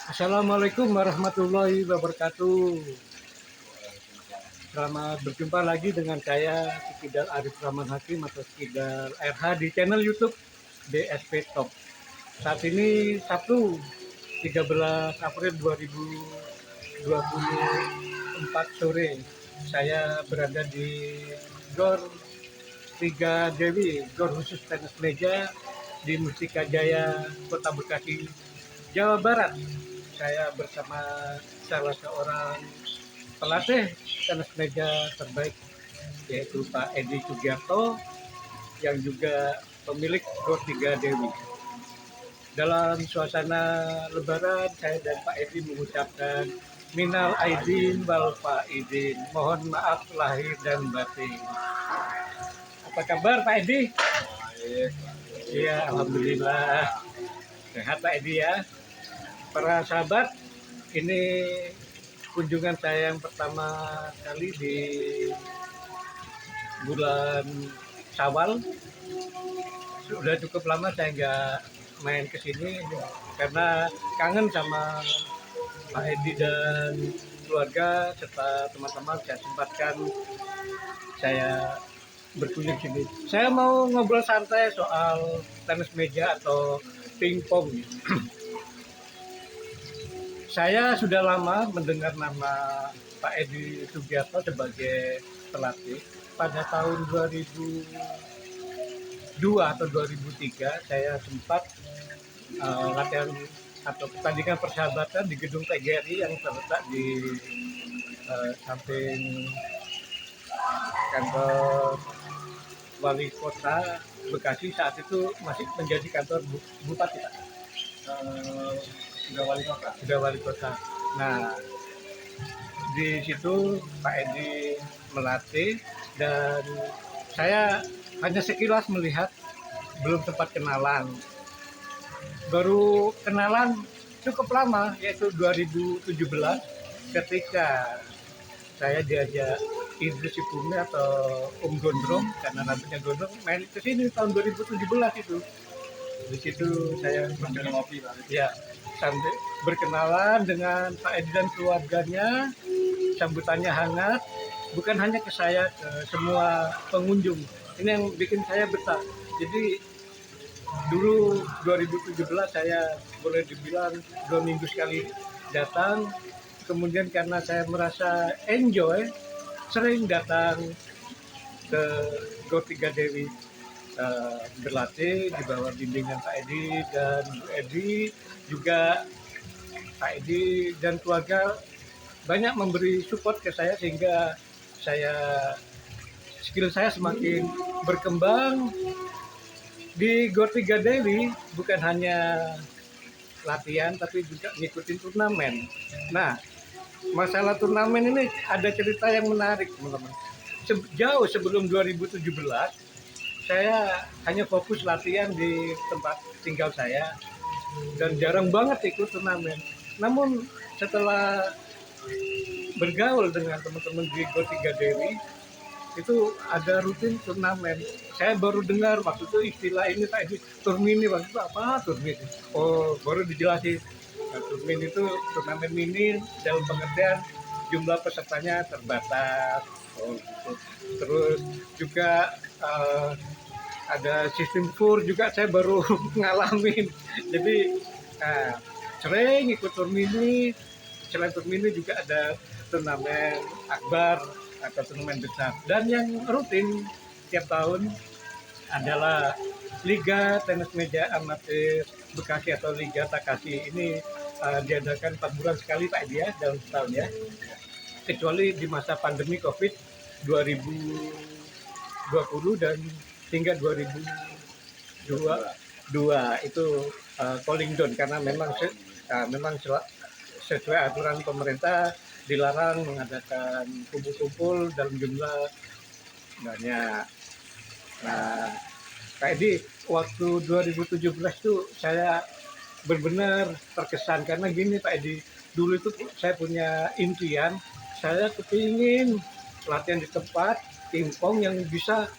Assalamualaikum warahmatullahi wabarakatuh. Selamat berjumpa lagi dengan saya Sikidal Arif Rahman Hakim atau Sikidal RH di channel YouTube DSP Top. Saat ini Sabtu 13 April 2024 sore. Saya berada di Gor Tiga Dewi, Gor khusus tenis meja di Mustika Jaya, Kota Bekasi, Jawa Barat. Saya bersama salah seorang pelatih tenis meja terbaik, yaitu Pak Edi Sugiarto, yang juga pemilik Gor Tiga Dewi. Dalam suasana Lebaran, saya dan Pak Edi mengucapkan minal aidin wal faizin. Mohon maaf lahir dan batin. Apa kabar Pak Edi? Baik. Iya, alhamdulillah. Sehat Pak Edi ya. Para sahabat, ini kunjungan saya yang pertama kali di bulan Syawal. Sudah cukup lama saya nggak main ke sini karena kangen sama Pak Edi dan keluarga serta teman-teman. Saya sempatkan saya berkunjung sini. Saya mau ngobrol santai soal tenis meja atau pingpong. Saya sudah lama mendengar nama Pak Edi Sugiarto sebagai pelatih. Pada tahun 2002 atau 2003 saya sempat latihan atau pertandingan persahabatan di gedung PGRI yang terletak di samping kantor wali kota Bekasi. Saat itu masih menjadi kantor bupati Pak. Sudah wali kota. Sudah wali kota. Nah, di situ Pak Edi melatih dan saya hanya sekilas melihat, belum sempat kenalan. Baru kenalan cukup lama, yaitu 2017 ketika saya diajak Idris Ipumi atau Gondrong, karena namanya Gondrong, main ke sini tahun 2017 itu. Di situ saya Sambil ngopi Pak. ya sampai berkenalan dengan Pak Edi dan keluarganya. Sambutannya hangat, bukan hanya ke saya, ke semua pengunjung. Ini yang bikin saya betah. Jadi dulu 2017 saya boleh dibilang 2 minggu sekali datang. Kemudian karena saya merasa enjoy, sering datang ke Gor Tiga Dewi, berlatih di bawah bimbingan Pak Edi dan Bu Edi. Juga Pak Edi dan keluarga banyak memberi support ke saya sehingga skill saya semakin berkembang. Di Gor Tiga Dewi bukan hanya latihan tapi juga ngikutin turnamen. Nah, masalah turnamen ini ada cerita yang menarik teman-teman. Jauh sebelum 2017 saya hanya fokus latihan di tempat tinggal saya dan jarang banget ikut turnamen. Namun setelah bergaul dengan teman-teman di Gor Tiga Dewi, itu ada rutin turnamen. Saya baru dengar waktu itu istilah ini Pak Edi, turmini. Waktu itu apa turmini? Oh, baru dijelasin. Nah, turmin itu turnamen mini dalam pengertian jumlah pesertanya terbatas. Oh, gitu. Terus juga ada sistem tour juga saya baru ngalamin. Jadi sering ikut turmini. Selain turmini juga ada turnamen akbar atau turnamen besar. Dan yang rutin tiap tahun adalah Liga Tenis Meja Amatir Bekasi atau Liga Takasi. Ini diadakan 4 bulan sekali Pak dia dalam setahun ya. Kecuali di masa pandemi COVID 2020 dan hingga 2022 itu calling down karena memang sesuai aturan pemerintah dilarang mengadakan kumpul-kumpul dalam jumlah banyak. Nah, Pak Edi, waktu 2017 itu saya benar-benar terkesan karena gini Pak Edi, dulu itu saya punya impian, saya kepingin latihan di tempat pingpong yang bisa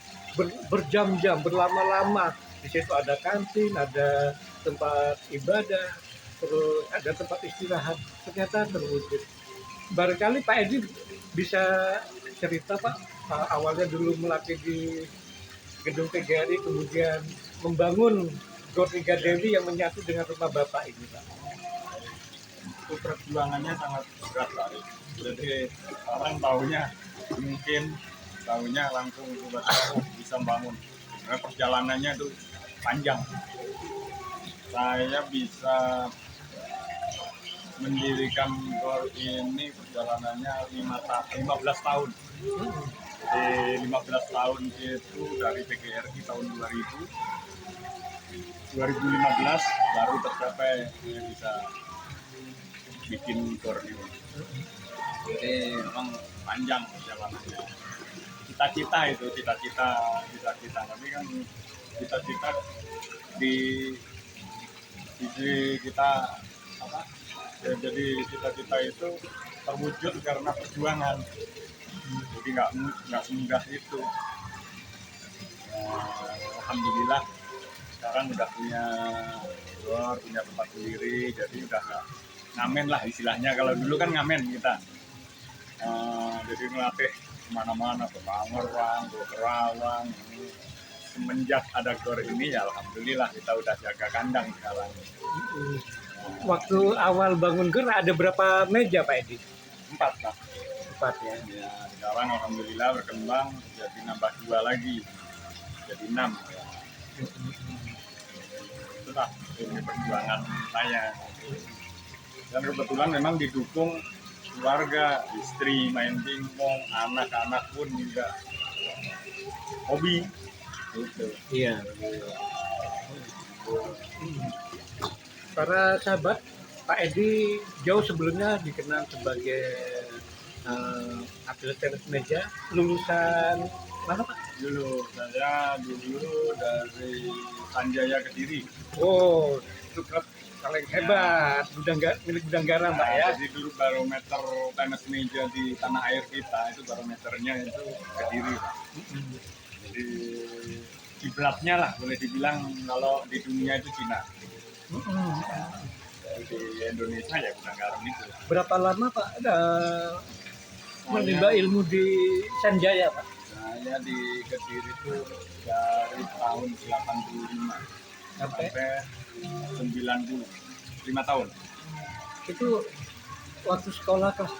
berjam-jam, berlama-lama. Di situ ada kantin, ada tempat ibadah, terus ada tempat istirahat, ternyata terwujud. Barangkali Pak Edi bisa cerita Pak, awalnya dulu melatih di gedung TGRI, kemudian membangun Gor Tiga Dewi yang menyatu dengan rumah Bapak ini Pak. Itu perjuangannya sangat berat Pak. Jadi orang tahunya mungkin tahunya langsung tiba-tiba bisa bangun. Karena perjalanannya itu panjang. Saya bisa mendirikan GOR ini perjalanannya 15 tahun. Jadi 15 tahun itu dari PGRI tahun 2015 baru tercapai bisa bikin GOR ini. Jadi memang panjang perjalanannya. Cita-cita, tapi kan cita-cita di kita apa? Ya, jadi cita-cita itu terwujud karena perjuangan. Jadi nggak semudah itu. Alhamdulillah sekarang udah punya GOR, punya tempat sendiri, jadi udah nggak ngamen lah istilahnya. Kalau dulu kan ngamen kita, jadi ngelatih kemana-mana, ke Pangerwang, ke Kerawang. Semenjak ada GOR ini ya alhamdulillah kita udah jaga kandang sekarang. Waktu awal bangun GOR ada berapa meja Pak Edi? 4 lah. 4 ya. Ya, sekarang alhamdulillah berkembang jadi nambah 2 lagi, jadi 6. Itulah ini perjuangan saya. Dan kebetulan memang didukung keluarga, istri main pingpong, anak-anak pun juga hobi. Gitu. Iya. Para sahabat, Pak Edi jauh sebelumnya dikenal sebagai atlet tenis meja, lulusan mana Pak? Saya dulu dari Sanjaya Kediri. Oh, itu klub paling hebat, milik Budanggara Mbak ya. Jadi dulu barometer tenis meja di tanah air kita itu barometernya itu Kediri, Pak. Jadi kiblatnya lah boleh dibilang kalau di dunia itu Cina. Di Indonesia ya Budanggara itu. Berapa lama Pak menimba ilmu di Sanjaya Pak? Saya di Kediri itu dari tahun 85 sampai 90, 5 tahun. Itu waktu sekolah apa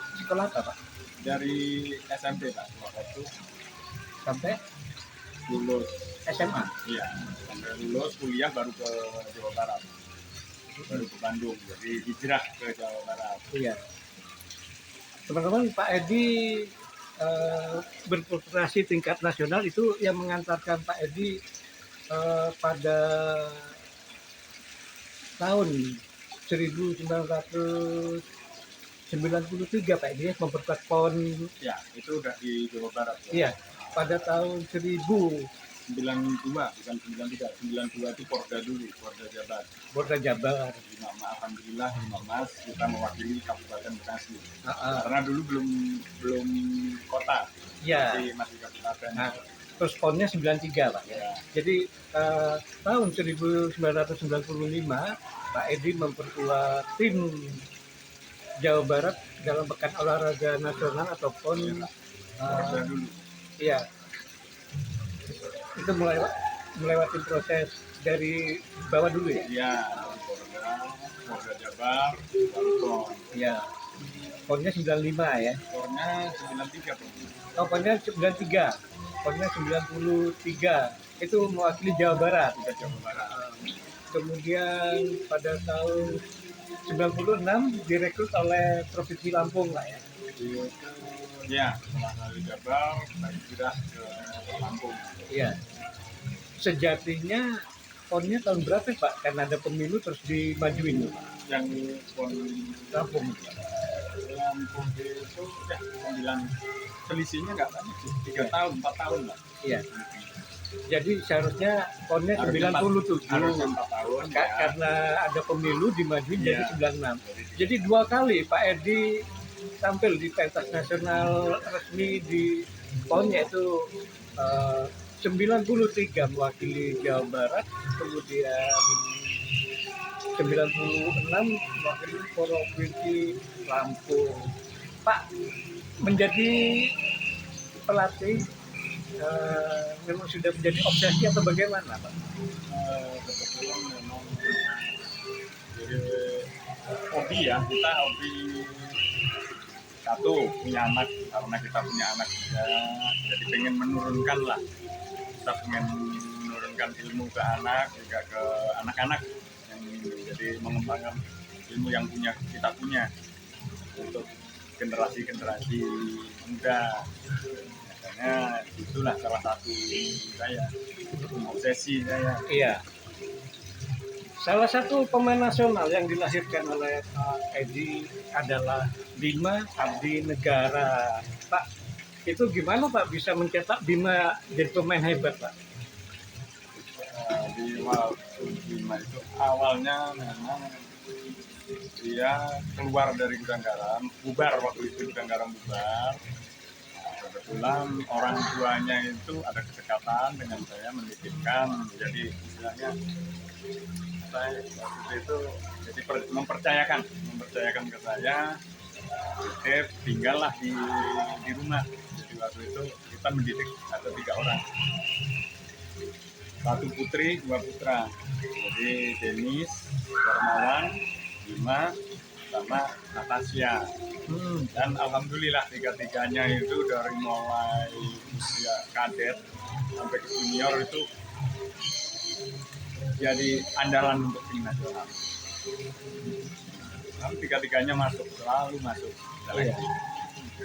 Pak? Dari SMP Pak, waktu Sampai lulus SMA? Iya, sampai lulus kuliah baru ke Jawa Barat, baru ke Bandung, jadi hijrah ke Jawa Barat. Iya. Teman-teman, Pak Edi berprestasi tingkat nasional itu yang mengantarkan Pak Edi pada tahun 1993 Pak Edi memperkuat PON. Ya, itu udah di Jawa Barat. Iya, pada tahun 92, bukan 93, 92 itu Porda dulu, Porda Jabar. Porda Jabar. Alhamdulillah, Mas, kita mewakili Kabupaten Bekasi. Karena dulu belum kota, Iya. masih kabupaten. Nah, terus PON-nya 93 Pak. Ya. Jadi tahun 1995 Pak Edi memperkuat tim Jawa Barat dalam Pekan Olahraga Nasional atau PON. Porda dulu. Iya. Itu melewati proses dari bawah dulu ya? Iya, Porda Jabar, baru PON. Iya. PON-nya 95 ya? Pornya 93 Pak. Oh, PON-nya 93. PON-nya 93. Itu mewakili Jawa Barat. Udah Jawa Barat. Kemudian pada tahun 96 direkrut oleh Provinsi Lampung Pak ya? Ya, setelah dari Jabar, kita sudah ke Lampung. Iya. Sejatinya PON-nya tahun berapa Pak? Karena ada pemilu terus dimajuin Pak. Yang PON Lampung. Lampung itu ya 9, selisihnya nggak banyak sih, 3 tahun, 4 tahun lah. Iya. Jadi seharusnya PON-nya 97. Harusnya 4 tahun. Karena ada pemilu dimajuin jadi Iya. 96. Jadi 2 kali Pak Edi tampil di pentas nasional resmi di PON yaitu 93 mewakili Jawa Barat, kemudian 96 mewakili Provinsi Lampung. Pak, menjadi pelatih memang sudah menjadi obsesi atau bagaimana, Pak? Kebetulan memang jadi hobi ya, kita hobi. Satu, punya anak, karena kita punya anak juga, jadi pengen menurunkan lah, kita pengen menurunkan ilmu ke anak, juga ke anak-anak, yang jadi mengembangkan ilmu yang kita punya untuk generasi-generasi muda. Makanya itulah salah satu saya, obsesi saya. Iya. Salah satu pemain nasional yang dilahirkan oleh Pak Edi adalah Bima Abdi Negara. Pak, itu gimana Pak bisa mencetak Bima jadi pemain hebat, Pak? Di waktu Bima itu awalnya memang dia keluar dari Gudang Garam, bubar waktu itu Gudang Garam bubar. Kebetulan orang tuanya itu ada kedekatan dengan saya, menitipkan, jadi istilahnya saya waktu itu jadi mempercayakan ke saya, titip, tinggallah di rumah. Jadi waktu itu kita mendidik ada 3 orang, 1 putri 2 putra, jadi Denis, Darmawan, Bima, sama Natasha. Dan alhamdulillah 3-tiganya itu dari mulai usia kadet sampai ke junior itu jadi andalan untuk tim nasional. Dan 3-tiganya selalu masuk seleksi.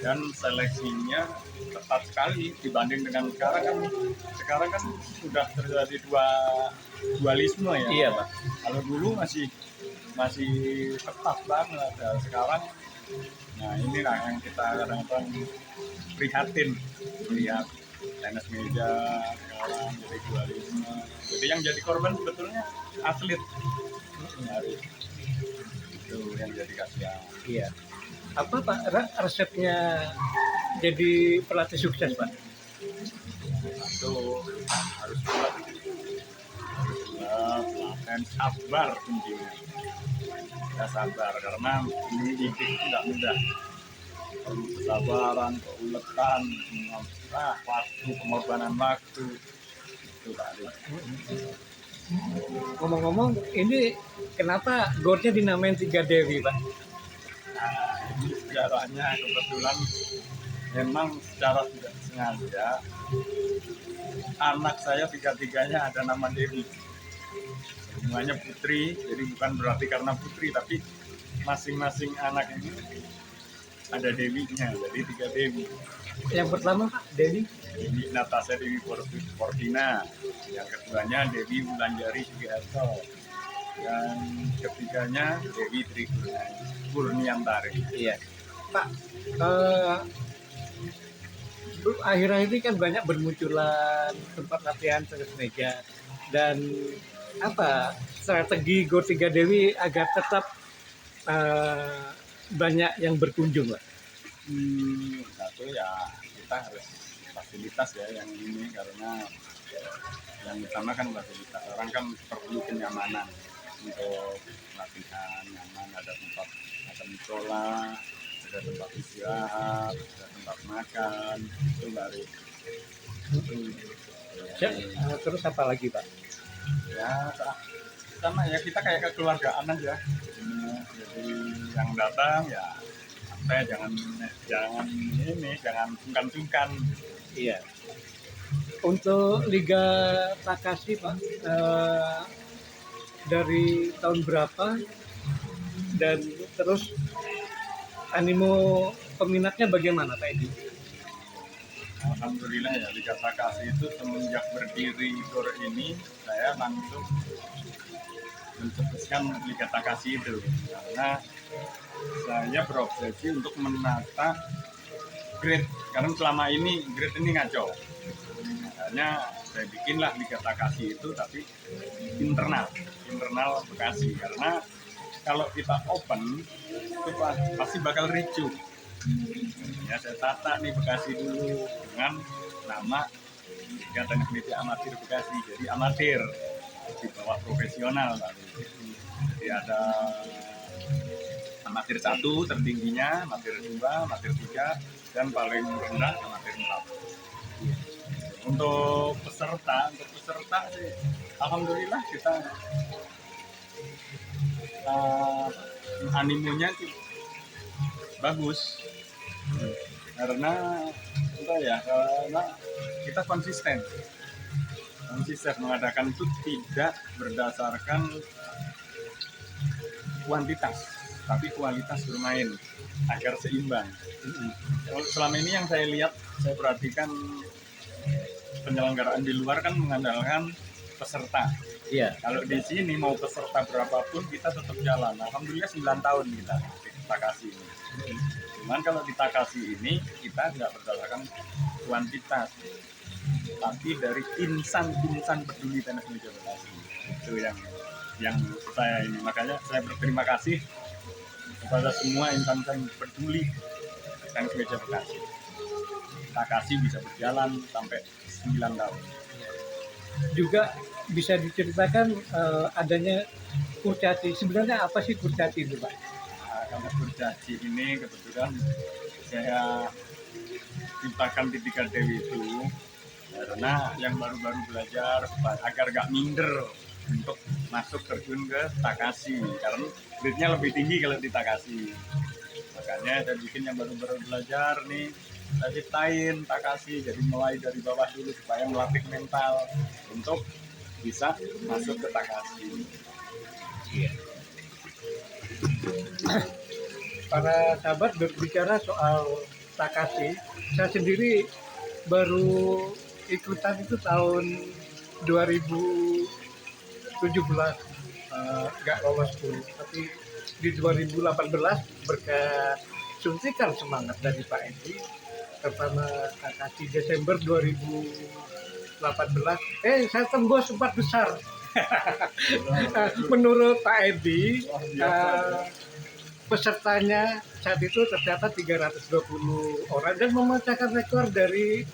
Dan seleksinya ketat sekali dibanding dengan sekarang kan sudah terjadi dualisme ya. Iya, Pak. Kalau dulu masih ketat banget ya. Sekarang, nah inilah yang kita kadang-kadang prihatin melihat tenis meja sekarang jadi dualisme. Jadi yang jadi korban sebetulnya atlet. Itu yang jadi kasihan. Iya. Apa Pak resepnya jadi pelatih sukses, Pak? Satu, harus kuat, latihan, sabar kuncinya. Ya sabar, karena mendidik itu nggak mudah. Perlu kesabaran, keuletan, waktu, pengorbanan waktu. Itu tadi. Ngomong-ngomong, ini kenapa gornya dinamain Tiga Dewi, Pak? Nah, ini sejarahnya kebetulan memang secara tidak sengaja anak saya 3-tiganya ada nama Dewi. Semuanya putri, jadi bukan berarti karena putri, tapi masing-masing anak ini ada Dewinya, jadi 3 Dewi. Yang pertama Pak, Dewi? Dewi Natasha, Dewi Portina. Yang keduanya Dewi Wulandari Sugiharto. Yang ketiganya Dewi Tri Kurniantari. Iya. Pak, akhir-akhir ini kan banyak bermunculan tempat latihan tenis meja, dan apa strategi Gor Tiga Dewi agar tetap banyak yang berkunjung, Pak? Satu ya, kita harus fasilitas ya yang ini, karena yang utama kan fasilitas. Orang kan perlu kenyamanan untuk latihan, nyaman, ada musola, ada tempat istirahat, ada tempat makan, itu baru. Terus apa lagi, Pak? Ya sama ya, kita kayak kekeluargaan aja. Jadi yang datang ya santai, jangan sungkan-sungkan. Iya. Untuk Liga Takashi, Pak, dari tahun berapa dan terus animo peminatnya bagaimana, Pak Edi? Alhamdulillah ya, Liga Takashi itu semenjak berdiri Gor ini saya langsung mencetuskan Liga Takashi itu, karena saya berobsesi untuk menata grade, karena selama ini grade ini ngaco. Makanya saya bikinlah Liga Takashi itu, tapi internal Bekasi, karena kalau kita open itu pasti bakal ricuh. Ya saya tata nih Bekasi dulu dengan nama Liga Tenis Meja Amatir Bekasi, jadi amatir. di bawah profesional Pak. Jadi ada amatir 1 tertingginya, amatir 2, amatir 3, dan paling rendah amatir 4. Untuk peserta sih, alhamdulillah kita animonya sih bagus, karena karena kita konsisten mengadakan itu tidak berdasarkan kuantitas tapi kualitas bermain agar seimbang. Selama ini yang saya lihat, saya perhatikan penyelenggaraan di luar kan mengandalkan peserta. Iya. Kalau di sini mau peserta berapapun kita tetap jalan. Alhamdulillah 9 tahun kita di Takasi ini. Cuman kalau di Takasi ini kita nggak berdasarkan kuantitas, tapi dari insan peduli tenis meja Bekasi. Itu yang saya ini. Makanya saya berterima kasih kepada semua insan peduli tenis meja Bekasi. Takasi bisa berjalan sampai 9 tahun. Juga bisa diceritakan adanya kurcaci. Sebenarnya apa sih kurcaci itu, Pak? Nah, kalau kurcaci ini kebetulan saya ciptakan di Tiga Dewi itu karena yang baru-baru belajar agar gak minder untuk masuk terjun ke Takasi, karena grade-nya lebih tinggi kalau di Takasi. Makanya saya bikin yang baru-baru belajar nih, saya ciptain Takasi, jadi mulai dari bawah dulu supaya melatih mental untuk bisa masuk ke Takasi. Iya. Para sahabat berbicara soal Takasi, saya sendiri baru ikutan itu tahun 2017, nggak lolos pun, tapi di 2018 berkat suntikan semangat dari Pak Edi, pertama Takasi Desember 2018, saya tembus 4 besar. Menurut Pak Edi, pesertanya saat itu tercatat 320 orang dan memecahkan rekor dari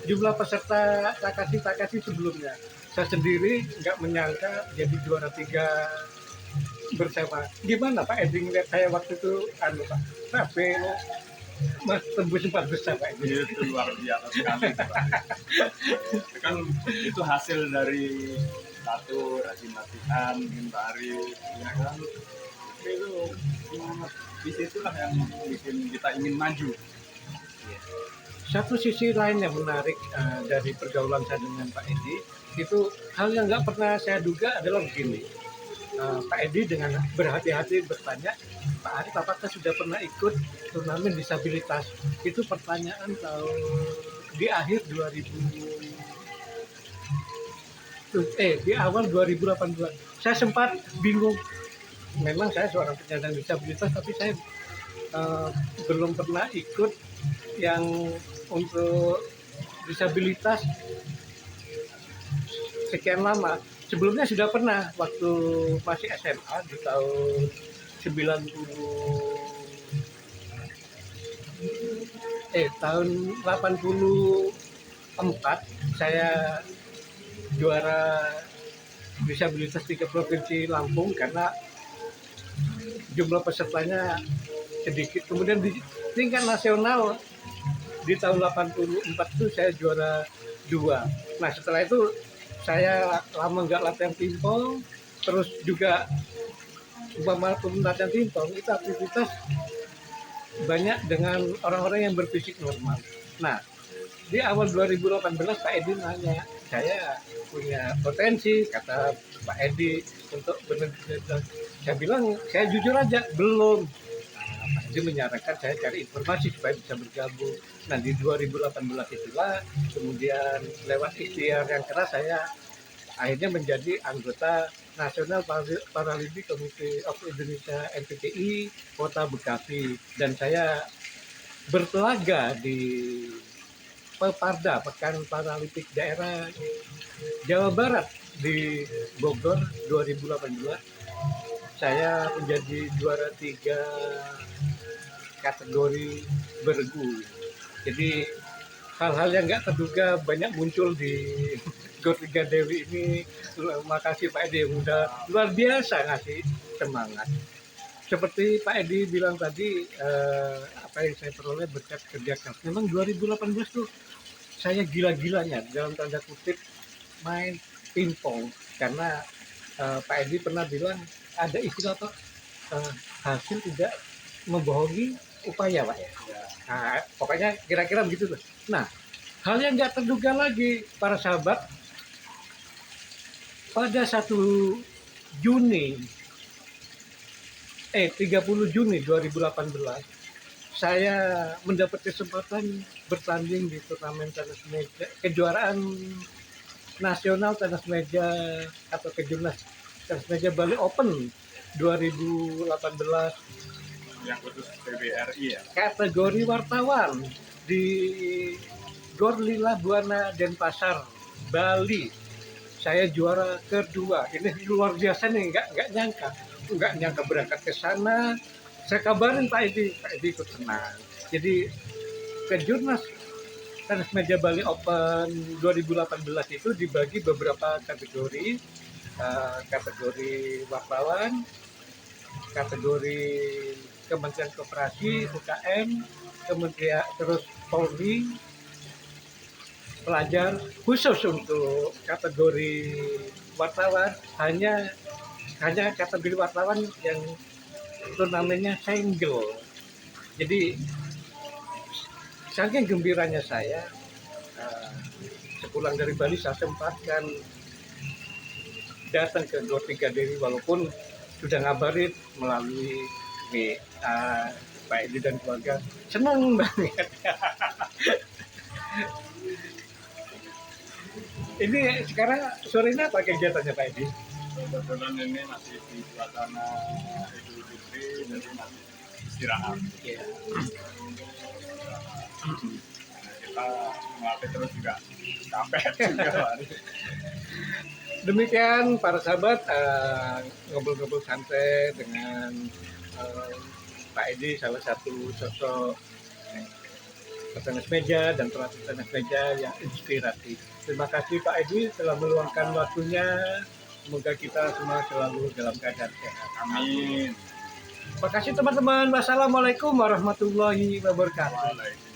jumlah peserta Takasi sebelumnya. Saya sendiri nggak menyangka jadi juara 3 bersama. Gimana Pak Edi ngeliat saya waktu itu, Pak? Tapi Mas tembus 4 besar Pak Edi. Itu luar biasa sekali Pak. Itu kan itu hasil dari satu latihan, mentari, ya kan. Itu di situlah yang bikin kita ingin maju. Satu sisi lain yang menarik dari pergaulan saya dengan Pak Edi, itu hal yang nggak pernah saya duga adalah begini. Pak Edi dengan berhati-hati bertanya, Pak Arif apakah sudah pernah ikut turnamen disabilitas? Itu pertanyaan tahun di akhir 2000, di awal 2018. Saya sempat bingung. Memang saya seorang penyandang disabilitas, tapi saya belum pernah ikut yang untuk disabilitas sekian lama. Sebelumnya sudah pernah waktu masih SMA di tahun 84 saya juara disabilitas 3 provinsi Lampung karena jumlah pesertanya sedikit. Kemudian di tingkat nasional di tahun 84 itu saya juara 2. Nah setelah itu saya lama nggak latihan pingpong, terus juga walaupun latihan pingpong itu aktivitas banyak dengan orang-orang yang berfisik normal. Nah di awal 2018 Pak Edi nanya, saya punya potensi, kata Pak Edi, untuk benar-benar. Saya bilang, saya jujur aja, belum. Pak Edi menyarankan saya cari informasi supaya bisa bergabung. Nah di 2018 itulah, kemudian lewat ikhtiar yang keras saya akhirnya menjadi anggota Nasional Paralimpik Komite of Indonesia NPTI Kota Bekasi, dan saya bertelaga di Peparda, Pekan Paralimpik Daerah Jawa Barat di Bogor 2018. Saya menjadi juara 3 kategori bergu. Jadi hal-hal yang nggak terduga banyak muncul di Gor Tiga Dewi ini. Makasih Pak Edi yang udah luar biasa ngasih semangat. Seperti Pak Edi bilang tadi, apa yang saya peroleh berkat kerja keras. Memang 2018 tuh saya gila-gilanya dalam tanda kutip main pingpong karena Pak Edi pernah bilang ada istilah tuh hasil tidak membohongi upaya Pak ya. Ya. Nah, pokoknya kira-kira begitu tuh. Nah, hal yang nggak terduga lagi para sahabat, pada 1 Juni 30 Juni 2018 saya mendapat kesempatan bertanding di turnamen tenis meja, kejuaraan nasional tenis meja atau kejurnas tenis meja Bali Open 2018 Yang khusus PBRI ya. kategori wartawan di Gor Lila Buana Denpasar, Bali. Saya juara kedua. Ini luar biasa nih, nggak nyangka berangkat ke sana. Saya kabarin Pak Edi ikut senang. Jadi kejurnas tenis meja Bali Open 2018 itu dibagi beberapa kategori, kategori wartawan, kategori Kementerian Koperasi, UKM, kemudian terus Polri, pelajar. Khusus untuk kategori wartawan hanya kategori wartawan yang turnamennya single. Jadi saking gembiranya saya, sepulang dari Bali saya sempatkan datang ke Gor Tiga Dewi walaupun sudah ngabarin melalui WA Pak Edi dan keluarga. Senang banget. Ini sekarang sore ini apa kegiatannya Pak Edi? Kebetulan ini masih di suasana Idul Fitri, jadi masih istirahat. Ya. Kita melatih terus juga capek juga. Demikian para sahabat, ngobrol-ngobrol santai dengan Pak Edi, salah satu sosok tenis meja dan pelatih tenis meja yang inspiratif. Terima kasih Pak Edi telah meluangkan waktunya. Semoga kita semua selalu dalam keadaan sehat. Amin. Terima kasih teman-teman. Wassalamualaikum warahmatullahi wabarakatuh. Waalaikumsalam.